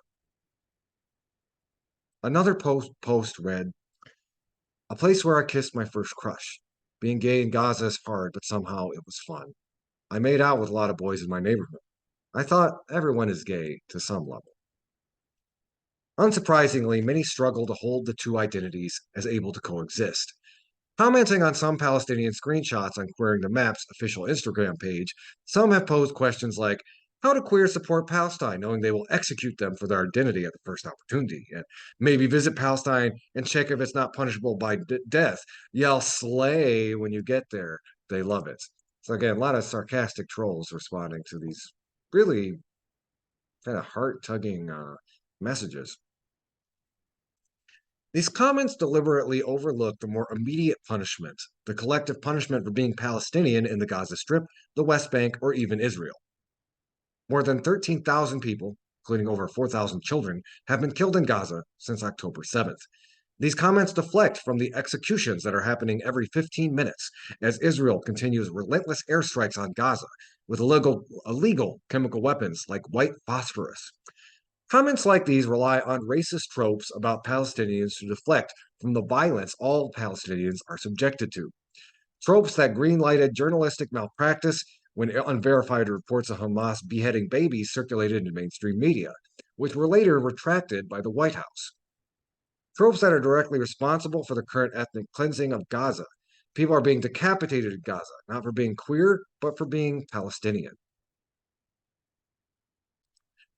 Another post read, a place where I kissed my first crush. Being gay in Gaza is hard, but somehow it was fun. I made out with a lot of boys in my neighborhood. I thought everyone is gay to some level. Unsurprisingly, many struggle to hold the two identities as able to coexist. Commenting on some Palestinian screenshots on Queering the Map's official Instagram page, some have posed questions like, how do queers support Palestine knowing they will execute them for their identity at the first opportunity? And maybe visit Palestine and check if it's not punishable by death. Yell slay when you get there. They love it. So again, a lot of sarcastic trolls responding to these really kind of heart-tugging messages. These comments deliberately overlook the more immediate punishment, the collective punishment for being Palestinian in the Gaza Strip, the West Bank, or even Israel. More than 13,000 people, including over 4,000 children, have been killed in Gaza since October 7th. These comments deflect from the executions that are happening every 15 minutes as Israel continues relentless airstrikes on Gaza with illegal chemical weapons like white phosphorus. Comments like these rely on racist tropes about Palestinians to deflect from the violence all Palestinians are subjected to. Tropes that green-lighted journalistic malpractice when unverified reports of Hamas beheading babies circulated in mainstream media, which were later retracted by the White House. Tropes that are directly responsible for the current ethnic cleansing of Gaza. People are being decapitated in Gaza, not for being queer, but for being Palestinian.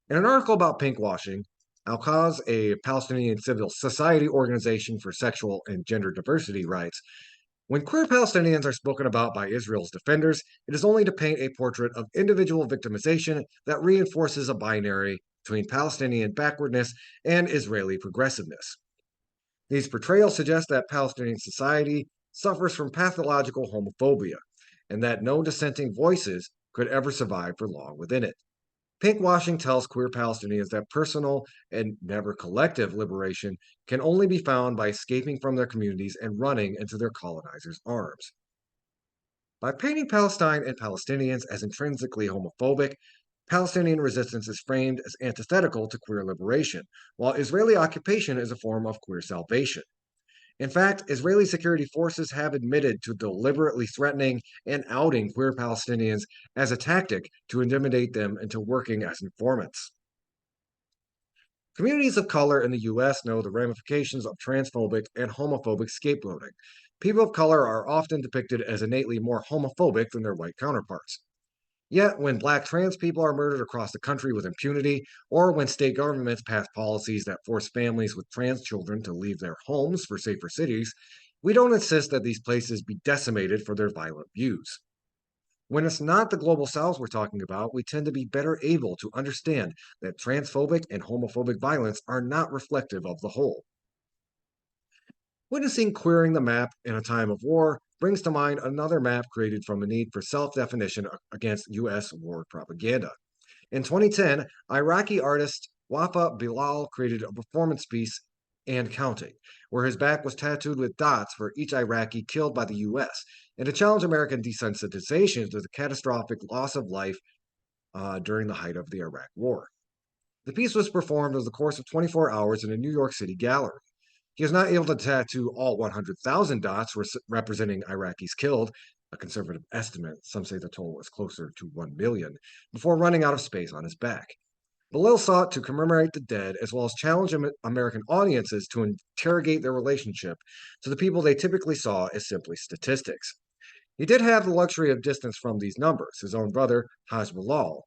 In an article about pinkwashing, Al-Qaz, a Palestinian civil society organization for sexual and gender diversity, writes, when queer Palestinians are spoken about by Israel's defenders, it is only to paint a portrait of individual victimization that reinforces a binary between Palestinian backwardness and Israeli progressiveness. These portrayals suggest that Palestinian society suffers from pathological homophobia and that no dissenting voices could ever survive for long within it. Pinkwashing tells queer Palestinians that personal and never collective liberation can only be found by escaping from their communities and running into their colonizers' arms. By painting Palestine and Palestinians as intrinsically homophobic, Palestinian resistance is framed as antithetical to queer liberation, while Israeli occupation is a form of queer salvation. In fact, Israeli security forces have admitted to deliberately threatening and outing queer Palestinians as a tactic to intimidate them into working as informants. Communities of color in the U.S. know the ramifications of transphobic and homophobic scapegoating. People of color are often depicted as innately more homophobic than their white counterparts. Yet, when black trans people are murdered across the country with impunity, or when state governments pass policies that force families with trans children to leave their homes for safer cities, we don't insist that these places be decimated for their violent views. When it's not the global south we're talking about, we tend to be better able to understand that transphobic and homophobic violence are not reflective of the whole. Witnessing queering the map in a time of war brings to mind another map created from a need for self definition against U.S. war propaganda. In 2010, Iraqi artist Wafa Bilal created a performance piece, And Counting, where his back was tattooed with dots for each Iraqi killed by the U.S., and to challenge American desensitization to the catastrophic loss of life during the height of the Iraq War. The piece was performed over the course of 24 hours in a New York City gallery. He was not able to tattoo all 100,000 dots representing Iraqis killed, a conservative estimate. Some say the total was closer to 1 million, before running out of space on his back. Belil sought to commemorate the dead as well as challenge American audiences to interrogate their relationship to the people they typically saw as simply statistics. He did have the luxury of distance from these numbers. His own brother, Haj Bilal,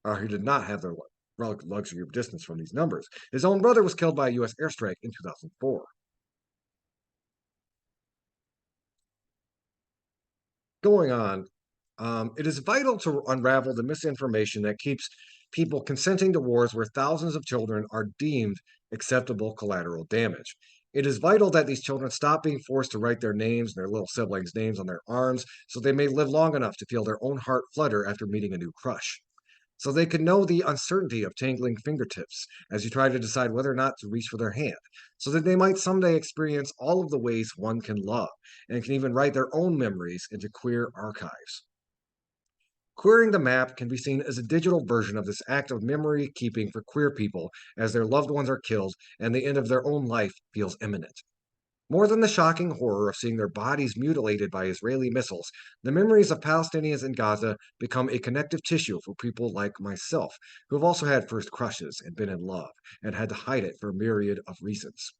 who did not have the luxury of distance from these numbers. His own brother was killed by a U.S. airstrike in 2004. Going on, it is vital to unravel the misinformation that keeps people consenting to wars where thousands of children are deemed acceptable collateral damage. It is vital that these children stop being forced to write their names and their little siblings' names on their arms so they may live long enough to feel their own heart flutter after meeting a new crush. So they can know the uncertainty of tangling fingertips as you try to decide whether or not to reach for their hand, so that they might someday experience all of the ways one can love and can even write their own memories into queer archives. Queering the map can be seen as a digital version of this act of memory keeping for queer people as their loved ones are killed and the end of their own life feels imminent. More than the shocking horror of seeing their bodies mutilated by Israeli missiles, the memories of Palestinians in Gaza become a connective tissue for people like myself, who have also had first crushes and been in love and had to hide it for a myriad of reasons.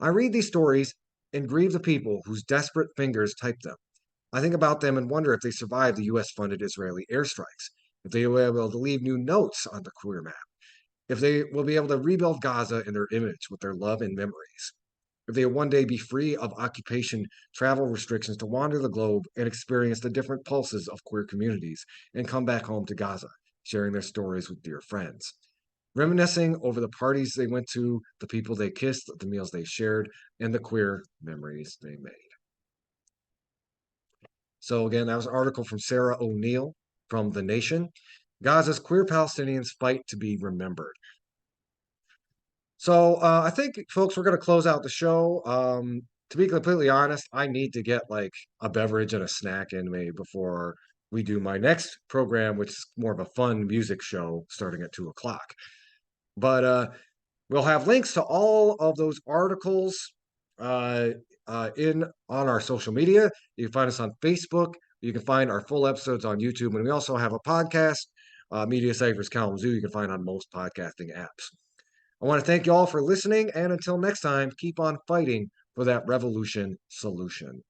I read these stories and grieve the people whose desperate fingers typed them. I think about them and wonder if they survived the US funded Israeli airstrikes, if they were able to leave new notes on the queer map, if they will be able to rebuild Gaza in their image with their love and memories, if they will one day be free of occupation travel restrictions to wander the globe and experience the different pulses of queer communities and come back home to Gaza, sharing their stories with dear friends. Reminiscing over the parties they went to, the people they kissed, the meals they shared, and the queer memories they made. So, again, that was an article from Sarah O'Neill from The Nation. Gaza's queer Palestinians fight to be remembered. So I think, folks, we're going to close out the show. To be completely honest, I need to get like a beverage and a snack in me before we do my next program, which is more of a fun music show starting at 2 o'clock. But we'll have links to all of those articles uh, in on our social media. You can find us on Facebook. You can find our full episodes on YouTube, and we also have a podcast, Media Cyphers Kalamazoo. You can find on most podcasting apps. I want to thank you all for listening, and until next time, keep on fighting for that revolution solution.